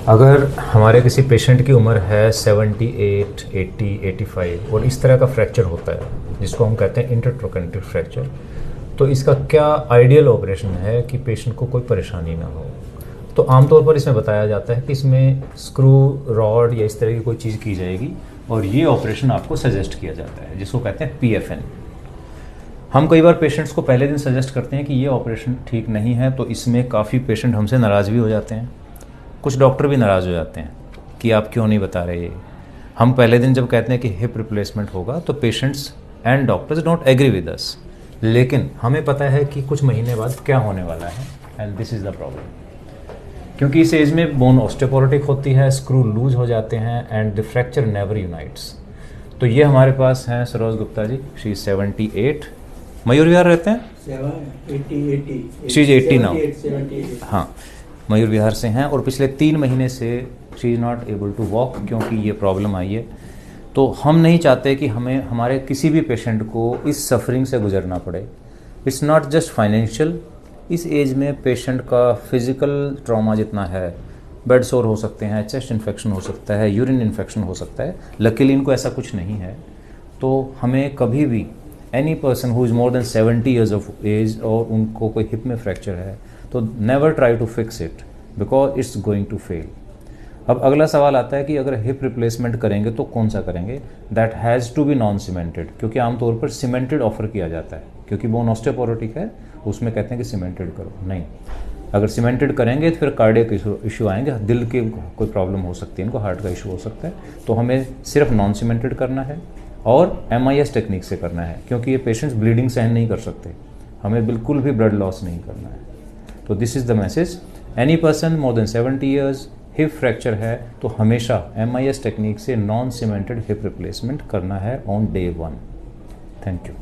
अगर हमारे किसी पेशेंट की उम्र है 78, 80, 85 और इस तरह का फ्रैक्चर होता है जिसको हम कहते हैं इंटरट्रोकेंटिव फ्रैक्चर, तो इसका क्या आइडियल ऑपरेशन है कि पेशेंट को कोई परेशानी ना हो। तो आमतौर पर इसमें बताया जाता है कि इसमें स्क्रू, रॉड या इस तरह की कोई चीज़ की जाएगी और ये ऑपरेशन आपको सजेस्ट किया जाता है जिसको कहते हैं PFN। हम कई बार पेशेंट्स को पहले दिन सजेस्ट करते हैं कि ये ऑपरेशन ठीक नहीं है, तो इसमें काफ़ी पेशेंट हमसे नाराज़ भी हो जाते हैं, कुछ डॉक्टर भी नाराज़ हो जाते हैं कि आप क्यों नहीं बता रहे ये। हम पहले दिन जब कहते हैं कि हिप रिप्लेसमेंट होगा तो patients and doctors don't agree with us, लेकिन हमें पता है कि कुछ महीने बाद क्या होने वाला है, and this is the problem. क्योंकि इस एज में बोन ऑस्टियोपोरोटिक होती है, स्क्रू लूज हो जाते हैं and the fracture never unites. तो ये हमारे पास हैं सरोज गुप्ता जी, शी 78, मयूर विहार रहते हैं, 80 शी इज 80 नाउ, 78 हाँ मयूर विहार से हैं और पिछले 3 महीने से she is not able to walk क्योंकि ये प्रॉब्लम आई है। तो हम नहीं चाहते कि हमें हमारे किसी भी पेशेंट को इस सफरिंग से गुजरना पड़े। इट्स नॉट जस्ट फाइनेंशियल, इस एज में पेशेंट का फिजिकल ट्रॉमा जितना है, बेड सोर हो सकते हैं, चेस्ट इन्फेक्शन हो सकता है, यूरिन इन्फेक्शन हो सकता है, लकीली इनको ऐसा कुछ नहीं है। तो हमें कभी भी any person who is more than 70 years of age और उनको कोई हिप में फ्रैक्चर है तो never try to fix it because it's going to fail. अब अगला सवाल आता है कि अगर हिप रिप्लेसमेंट करेंगे तो कौन सा करेंगे, that has to be non cemented, क्योंकि आमतौर पर सीमेंटेड ऑफर किया जाता है क्योंकि बोन ऑस्टियोपोरोटिक है, उसमें कहते हैं कि सीमेंटेड करो। नहीं, अगर सीमेंटेड करेंगे तो फिर कार्डियक इशू आएंगे, दिल की कोई प्रॉब्लम हो सकती है, इनको हार्ट का इशू हो सकता है। तो हमें सिर्फ नॉन सीमेंटेड करना है और MIS टेक्निक से करना है क्योंकि ये पेशेंट्स ब्लीडिंग सहन नहीं कर सकते, हमें बिल्कुल भी ब्लड लॉस नहीं करना है। तो this is the message, any person more than 70 years hip fracture है तो हमेशा MIS टेक्निक से नॉन सीमेंटेड हिप रिप्लेसमेंट करना है ऑन डे 1। Thank you.